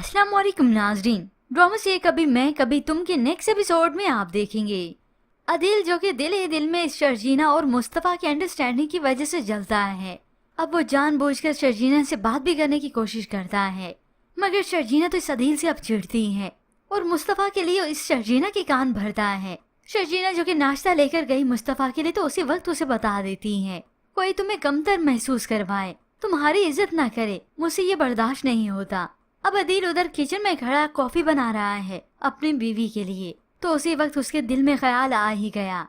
अस्सलाम वालेकुम नाज़रीन, ड्रामा से कभी मैं कभी तुम के नेक्स्ट एपिसोड में आप देखेंगे अदील जो कि दिल ही दिल में शर्जीना और मुस्तफ़ा की अंडरस्टैंडिंग की वजह से जलता है। अब वो जानबूझकर शर्जीना से बात भी करने की कोशिश करता है, मगर शर्जीना तो इस अदील से अब चिढ़ती है और मुस्तफ़ा के लिए इस शर्जीना के कान भरता है। शर्जीना जो कि नाश्ता लेकर गई मुस्तफ़ा के लिए तो उसी वक्त उसे बता देती है, कोई तुम्हें कमतर महसूस करवाए, तुम्हारी इज्जत ना करे, मुझसे ये बर्दाश्त नहीं होता। अब अदील उधर किचन में खड़ा कॉफी बना रहा है अपनी बीवी के लिए, तो उसी वक्त उसके दिल में ख्याल आ ही गया,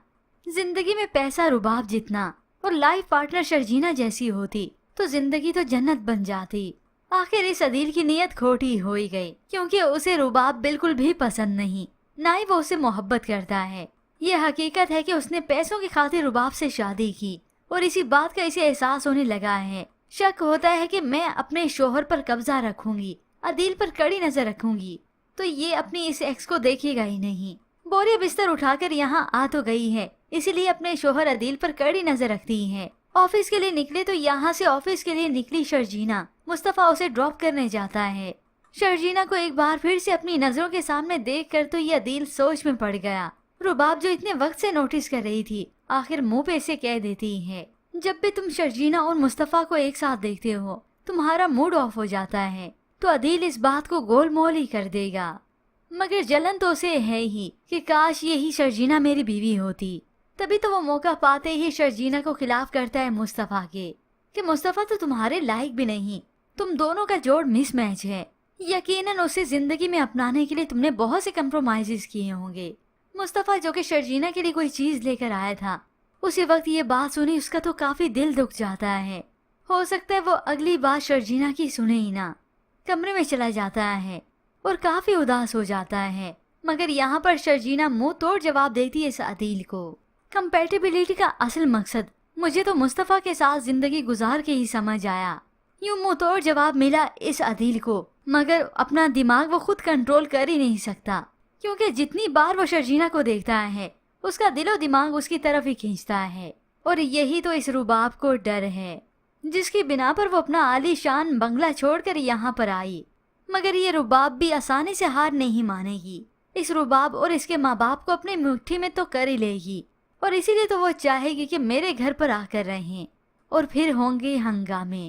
जिंदगी में पैसा रुबाब जितना और लाइफ पार्टनर शर्जीना जैसी होती तो जिंदगी तो जन्नत बन जाती। आखिर इस अदील की नीयत खोटी हो ही गई, क्योंकि उसे रुबाब बिल्कुल भी पसंद नहीं, ना ही वो उसे मोहब्बत करता है। ये हकीकत है कि उसने पैसों की खातिर रुबाब से शादी की और इसी बात का इसे एहसास होने लगा है। शक होता है कि मैं अपने शोहर पर कब्जा रखूंगी, अदील पर कड़ी नजर रखूंगी तो ये अपनी इस एक्स को देखेगा ही नहीं। बोरिया बिस्तर उठाकर यहाँ आ तो गई है, इसीलिए अपने शोहर अदील पर कड़ी नजर रखती है। ऑफिस के लिए निकले तो यहाँ से ऑफिस के लिए निकली शर्जीना, मुस्तफ़ा उसे ड्रॉप करने जाता है। शर्जीना को एक बार फिर से अपनी नजरों के सामने देखकर तो ये अदील सोच में पड़ गया। रुबाब जो इतने वक्त से नोटिस कर रही थी, आखिर मुंह पे इसे कह देती है, जब भी तुम शर्जीना और मुस्तफ़ा को एक साथ देखते हो तुम्हारा मूड ऑफ हो जाता है, तो अदील इस बात को गोलमोल ही कर देगा। मगर जलन तो उसे है ही कि काश यही शर्जीना मेरी बीवी होती। तभी तो वो मौका पाते ही शर्जीना को खिलाफ करता है मुस्तफ़ा के, कि मुस्तफ़ा तो तुम्हारे लायक भी नहीं, तुम दोनों का जोड़ मिसमैच है। यकीनन उसे जिंदगी में अपनाने के लिए तुमने बहुत से कंप्रोमाइजेस किए होंगे। मुस्तफ़ा जो कि शर्जीना के लिए कोई चीज लेकर आया था, उसी वक्त ये बात सुनी उसका तो काफी दिल दुख जाता है। हो सकता है वो अगली बात शर्जीना की सुने ही ना। कमरे में चला जाता है और काफी उदास हो जाता है, मगर यहाँ पर शर्जीना मुंह तोड़ जवाब देती है इस अदील को। कंपैटिबिलिटी का असल मकसद मुझे तो मुस्तफ़ा के साथ जिंदगी गुजार के ही समझ आया। यूं मुंह तोड़ जवाब मिला इस अदील को, मगर अपना दिमाग वो खुद कंट्रोल कर ही नहीं सकता, क्योंकि जितनी बार वो शर्जीना को देखता है उसका दिलो दिमाग उसकी तरफ ही खींचता है। और यही तो इस रुबाब को डर है, जिसकी बिना पर वो अपना आलीशान बंगला छोड़कर यहाँ पर आई। मगर ये रुबाब भी आसानी से हार नहीं मानेगी। इस रुबाब और इसके माँ बाप को अपनी मुट्ठी में तो कर ही लेगी, और इसीलिए तो वो चाहेगी कि मेरे घर पर आकर रहें और फिर होंगे हंगामे।